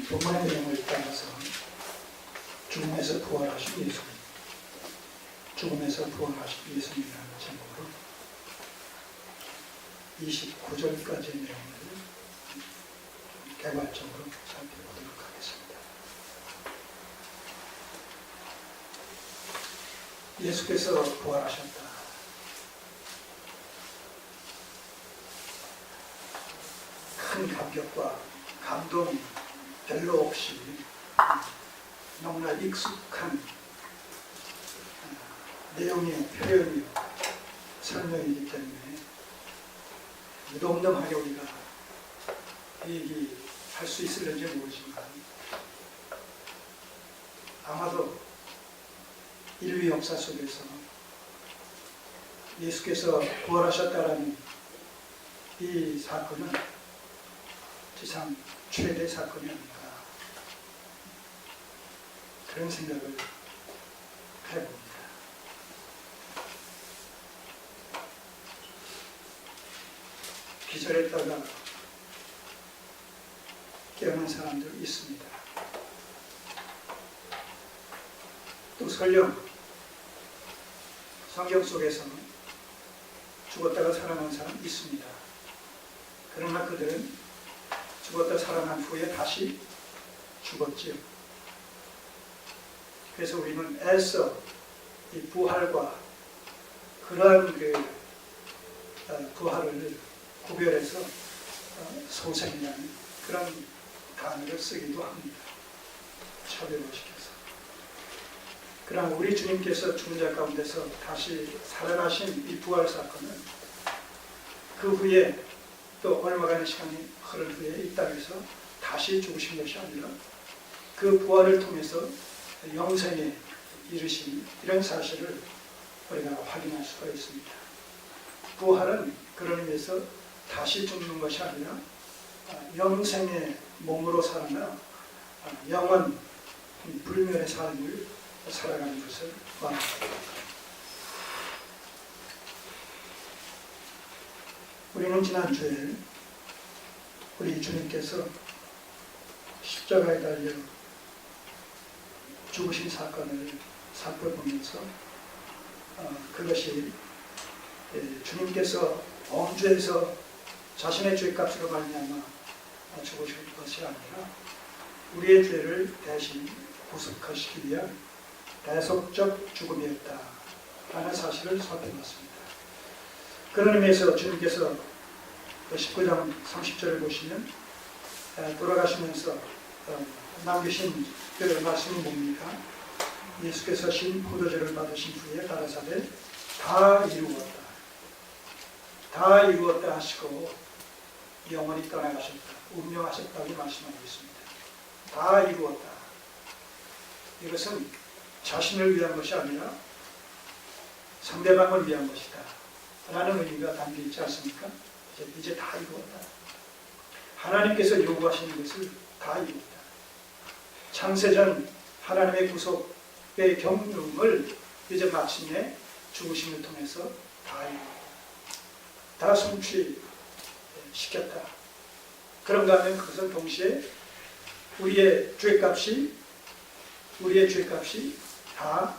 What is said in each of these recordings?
본문의 내용을 따라서 죽음에서 부활하신 예수님, 죽음에서 부활하신 예수님이라는 제목으로 29절까지의 내용을 개괄적으로 살펴보도록 하겠습니다. 예수께서 부활하셨다. 큰 감격과 감동 별로 없이 너무나 익숙한 내용이요, 표현이요, 설명이기 때문에 무덤덤하게 우리가 얘기할 수 있을는지 모르지만 아마도 인류 역사 속에서 예수께서 부활하셨다라는 이 사건은 지상 최대 사건이 아닌가, 그런 생각을 해봅니다. 기절했다가 깨어난 사람들 있습니다. 또 설령 성경 속에서는 죽었다가 살아난 사람 있습니다. 그러나 그들은 죽었다 살아난 후에 다시 죽었지요. 그래서 우리는 애써 이 부활과 그러한 부활을 구별해서 소생이라는 그런 단어를 쓰기도 합니다. 차별화시켜서. 그러나 우리 주님께서 죽은 자 가운데서 다시 살아나신 이 부활 사건은 그 후에 또 얼마간의 시간이 흐른 후에 이 땅에서 다시 죽으신 것이 아니라 그 부활을 통해서 영생에 이르신 이런 사실을 우리가 확인할 수가 있습니다. 부활은 그런 의미에서 다시 죽는 것이 아니라 영생의 몸으로 살아나 영원 불멸의 삶을 살아가는 것을 말합니다. 우리는 지난주에 우리 주님께서 십자가에 달려 죽으신 사건을 살펴보면서 그것이 주님께서 범죄에서 자신의 죄값으로 말미암아 죽으신 것이 아니라 우리의 죄를 대신 구속하시기 위한 대속적 죽음이었다라는 사실을 살펴봤습니다. 그런 의미에서 주님께서 19장 30절을 보시면 돌아가시면서 남기신 그 말씀이 뭡니까? 예수께서 신 포도주를 받으신 후에 가라사대 다 이루었다. 다 이루었다 하시고 영원히 떠나가셨다. 운명하셨다고 말씀하고 있습니다. 다 이루었다. 이것은 자신을 위한 것이 아니라 상대방을 위한 것이다 라는 의미가 담겨있지 않습니까? 이제 다 이루었다. 하나님께서 요구하시는 것을 다 이루었다. 창세전 하나님의 구속의 경륜을 이제 마침내 죽으심을 통해서 다 이루었다. 다 성취시켰다. 그런가 하면 그것은 동시에 우리의 죄값이 다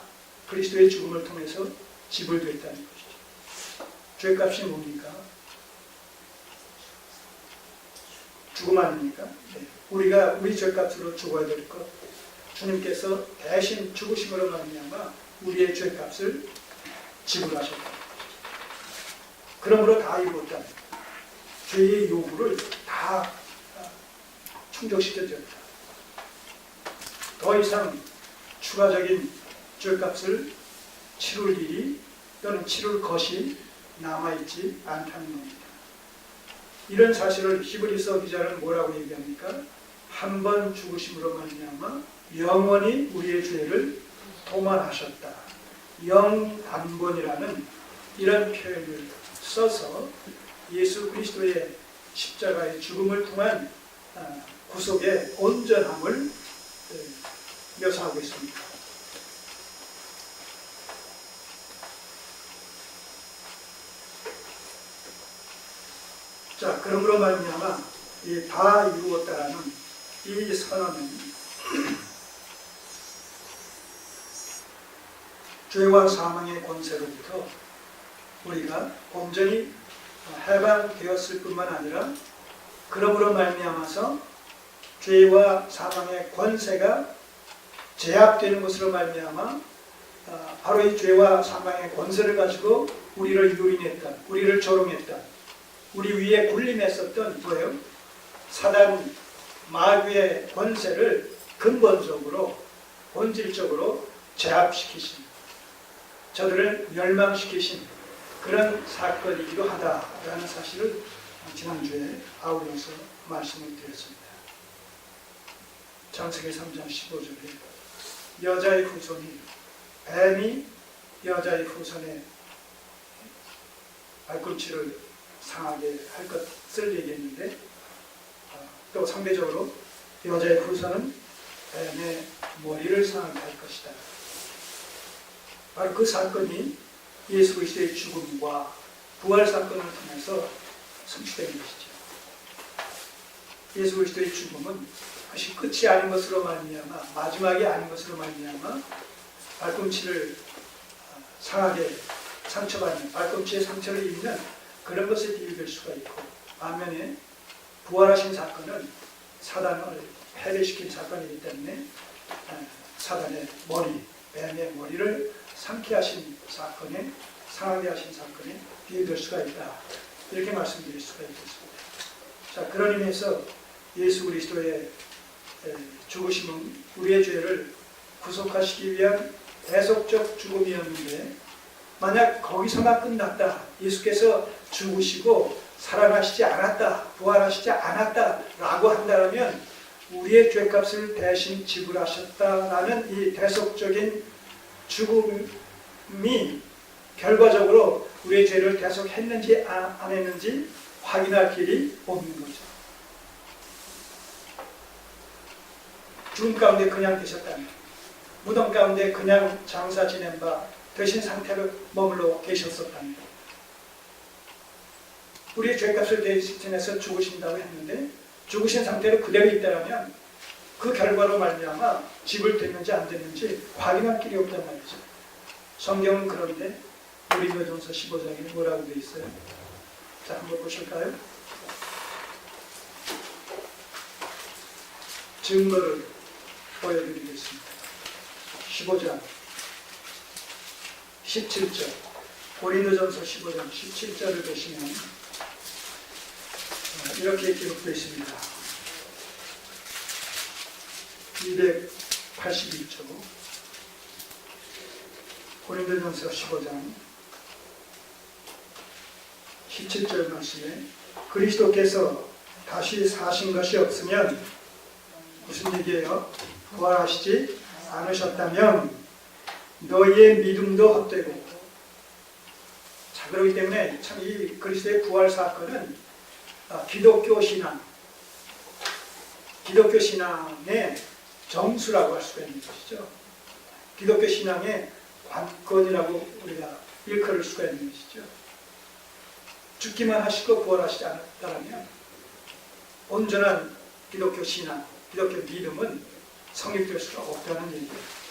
그리스도의 죽음을 통해서 지불되었다는 것이죠. 죄값이 뭡니까? 죽음 아닙니까? 우리가 우리 죄값으로 죽어야 될 것, 주님께서 대신 죽으심으로 말미암아 우리의 죄값을 지불하셨다. 그러므로 다 이루었다. 죄의 요구를 다 충족시켜줬다. 더 이상 추가적인 죄값을 치룰 일이 또는 치룰 것이 남아있지 않다는 겁니다. 이런 사실을 히브리서 기자는 뭐라고 얘기합니까? 한 번 죽으심으로 말미암아 영원히 우리의 죄를 도말하셨다. 영단본이라는 이런 표현을 써서 예수 그리스도의 십자가의 죽음을 통한 구속의 온전함을 묘사하고 있습니다. 자, 그러므로 말미암아 이 다 이루었다라는 이 선언은 죄와 사망의 권세로부터 우리가 온전히 해방되었을 뿐만 아니라 그러므로 말미암아서 죄와 사망의 권세가 제압되는 것으로 말미암아 바로 이 죄와 사망의 권세를 가지고 우리를 유린했다, 우리를 조롱했다, 우리 위에 군림했었던 뭐예요? 사단 마귀의 권세를 근본적으로 본질적으로 제압시키신, 저들을 멸망시키신 그런 사건이기도 하다라는 사실을 지난주에 아울러서 말씀을 드렸습니다. 창세기 3장 15절에 여자의 후손이, 뱀이 여자의 후손의 발꿈치를 상하게 할 것을 얘기했는데, 또 상대적으로 여자의 후손은 뱀의 머리를 상하게 할 것이다. 바로 그 사건이 예수 그리스도의 죽음과 부활 사건을 통해서 성취된 것이죠. 예수 그리스도의 죽음은 그것이 끝이 아닌 것으로 말미암아, 마지막이 아닌 것으로 말미암아 발꿈치를 상하게 상처받는, 발꿈치에 상처를 입는 그런 것에 비유될 수가 있고, 반면에 부활하신 사건은 사단을 패배시킨 사건이기 때문에 사단의 머리, 뱀의 머리를 상하게 하신 사건에 비유될 수가 있다, 이렇게 말씀드릴 수가 있겠습니다. 자, 그런 의미에서 예수 그리스도의 죽으심은 우리의 죄를 구속하시기 위한 대속적 죽음이었는데, 만약 거기서만 끝났다, 예수께서 죽으시고 살아나시지 않았다, 부활하시지 않았다 라고 한다면 우리의 죄값을 대신 지불하셨다라는 이 대속적인 죽음이 결과적으로 우리의 죄를 대속했는지 안 했는지 확인할 길이 없는 거죠. 죽음 가운데 그냥 계셨다면, 무덤 가운데 그냥 장사 지낸 바 되신 상태로 머물러 계셨었다면, 우리의 죄값을 대신해서 죽으신다고 했는데 죽으신 상태로 그대로 있다면 그 결과로 말미암아 지불됐는지 안 됐는지 확인할 길이 없단 말이죠. 성경은 그런데 고린도전서 15장에 뭐라고 되어 있어요? 자, 한번 보실까요? 증거를 보여드리겠습니다. 15장 17절, 고린도전서 15장 17절을 보시면 이렇게 기록되어 있습니다. 282조 고린도전서 15장 17절 말씀에 그리스도께서 다시 사신 것이 없으면 무슨 얘기예요? 부활하시지 않으셨다면 너희의 믿음도 헛되고. 자, 그렇기 때문에 참 이 그리스도의 부활 사건은 기독교 신앙의 정수라고 할 수가 있는 것이죠. 기독교 신앙의 관건이라고 우리가 일컬을 수가 있는 것이죠. 죽기만 하시고 부활하시지 않았다면 온전한 기독교 신앙, 기독교 믿음은 성립될 수가 없다는 얘기예요.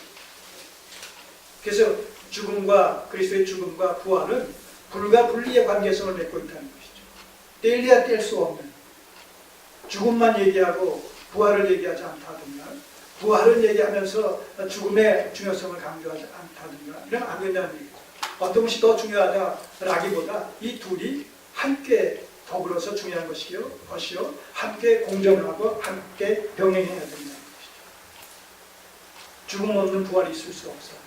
그래서 죽음과 그리스도의 죽음과 부활은 불과 분리의 관계성을 맺고 있다는 것이죠. 뗄래야 뗄 수 없는, 죽음만 얘기하고 부활을 얘기하지 않다든가, 부활을 얘기하면서 죽음의 중요성을 강조하지 않다든가, 이러면 안 된다는 얘기죠. 어떤 것이 더 중요하다라기보다 이 둘이 함께 더불어서 중요한 것이요, 함께 공존하고 함께 병행해야 된다는 것이죠. 죽음 없는 부활이 있을 수 없어요.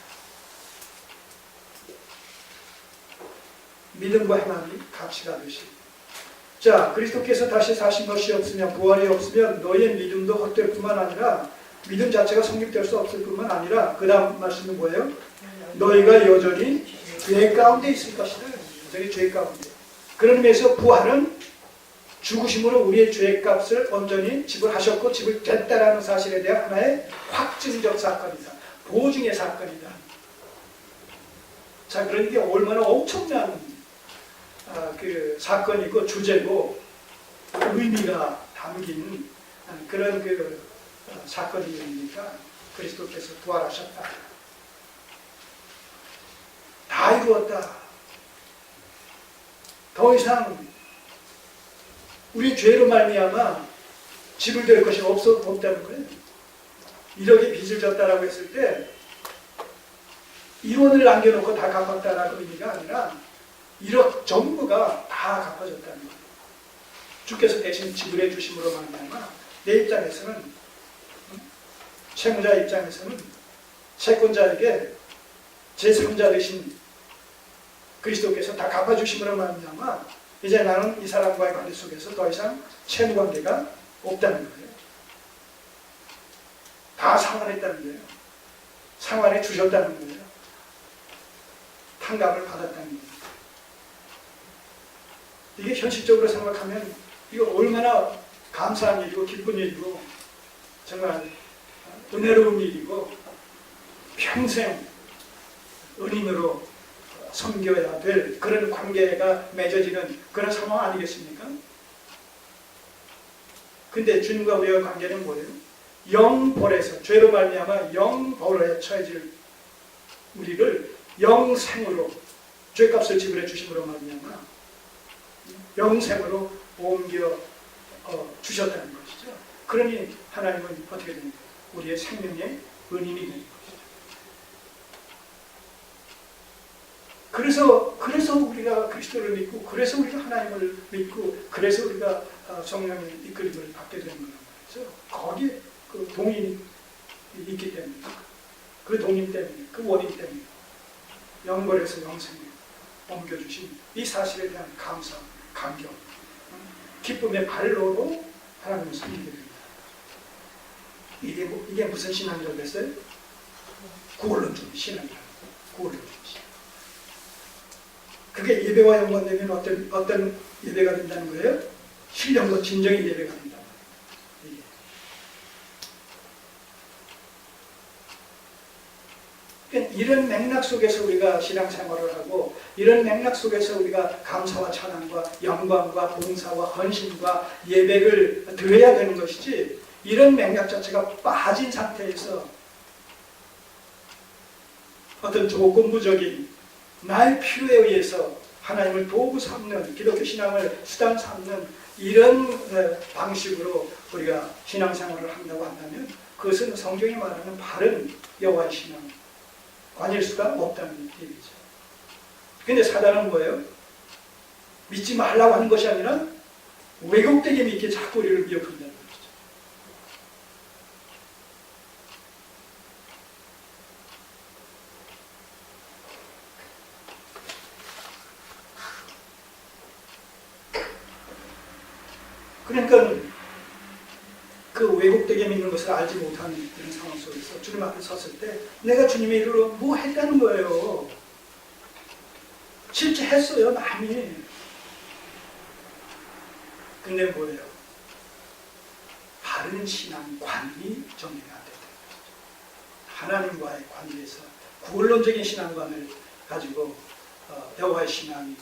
믿음과 행함이 같이 가듯이. 자, 그리스도께서 다시 사신 것이 없으면, 부활이 없으면 너희의 믿음도 헛될 뿐만 아니라, 믿음 자체가 성립될 수 없을 뿐만 아니라, 그 다음 말씀은 뭐예요? 너희가 여전히 죄 가운데 있을 것이다. 여전히 죄 가운데. 그런 의미에서 부활은 죽으심으로 우리의 죄값을 온전히 지불하셨고 지불됐다라는 사실에 대한 하나의 확증적 사건이다. 보증의 사건이다. 자, 그러니 이게 얼마나 엄청난 그 사건이고 주제고 의미가 담긴 그런 그 사건이 일어나니까 그리스도께서 부활하셨다. 다 이루었다. 더 이상 우리 죄로 말미암아 지불될 것이 없다는 거예요. 1억의 빚을 졌다라고 했을 때 1원을 남겨놓고 다 갚았다라는 의미가 아니라 1억 전부가 다 갚아졌다는 거예요. 주께서 대신 지불해 주심으로 말미암아 내 입장에서는, 채무자 입장에서는 채권자에게 제3자 되신 그리스도께서 다 갚아주심으로 말미암아 이제 나는 이 사람과의 관계 속에서 더 이상 채무 관계가 없다는 거예요. 다 상환했다는 거예요. 상환해 주셨다는 거예요. 탕감을 받았다는 거예요. 이게 현실적으로 생각하면 이거 얼마나 감사한 일이고 기쁜 일이고 정말 은혜로운 일이고 평생 은인으로 섬겨야 될 그런 관계가 맺어지는 그런 상황 아니겠습니까? 근데 주님과 우리의 관계는 뭐예요? 영벌에서, 죄로 말미암아 영벌에 처해질 우리를 영생으로, 죄값을 지불해 주심으로 말미암아 영생으로 옮겨 주셨다는 것이죠. 그러니 하나님은 어떻게 됩니까? 우리의 생명의 은인이 되는 것이죠. 그래서 우리가 그리스도를 믿고, 그래서 우리가 하나님을 믿고, 그래서 우리가 성령의 이끌림을 받게 되는 거란 말이죠. 거기에 그 동인이 있기 때문에, 그 동인 때문에, 그 원인 때문에 영벌에서 영생에 옮겨주신 이 사실에 대한 감사, 감격, 기쁨의 발로로 하나님을 섬기게 됩니다. 이게 무슨 신앙이라고 했어요? 구원론적인 신앙이라고. 구원론적인 신앙. 그게 예배와 연관되면 어떤 예배가 된다는 거예요? 신령과 진정의 예배가 된다. 그러니까 이런 맥락 속에서 우리가 신앙생활을 하고, 이런 맥락 속에서 우리가 감사와 찬양과 영광과 봉사와 헌신과 예배를 드려야 되는 것이지, 이런 맥락 자체가 빠진 상태에서 어떤 조건부적인 나의 필요에 의해서 하나님을 도구 삼는, 기독교 신앙을 수단 삼는 이런 방식으로 우리가 신앙생활을 한다고 한다면 그것은 성경이 말하는 바른 여호와의 신앙 관일 수가 없다는 얘기죠. 근데 사단은 뭐예요? 믿지 말라고 하는 것이 아니라 왜곡되게 믿게 자꾸 우리를 미혹한다는 거죠. 그러니까 그 왜곡되게 믿는 것을 알지 못하는 그런 상황 속에서 주님 앞에 섰을 때 내가 주님의 이름으로 뭐 했다는 거예요. 실제 했어요, 많이. 근데 뭐예요? 바른 신앙관이 정리가 안 됐다. 하나님과의 관계에서 구원론적인 신앙관을 가지고 여호와의 신앙이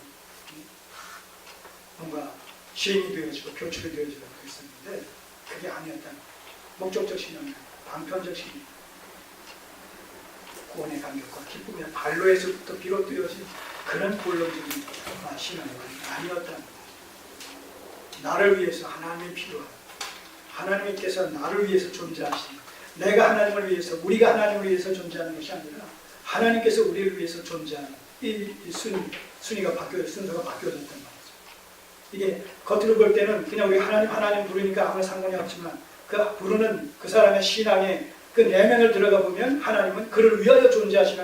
뭔가 시행이 되어지고 교출이 되어지려고 했었는데 그게 아니었다는 목적적 신앙이 방편적 신앙, 구원의 감격과 기쁨의 발로에서부터 비롯되어진 그런 본론적인 신앙이 아니었다는 거예요. 나를 위해서 하나님이 필요한, 하나님께서 나를 위해서 존재하시는, 내가 하나님을 위해서, 우리가 하나님을 위해서 존재하는 것이 아니라 하나님께서 우리를 위해서 존재하는 이 순위가 순서가 바뀌어졌단 말이죠. 이게 겉으로 볼 때는 그냥 우리 하나님 부르니까 아무 상관이 없지만 그 부르는 그 사람의 신앙에 그 내면을 들어가 보면 하나님은 그를 위하여 존재하시는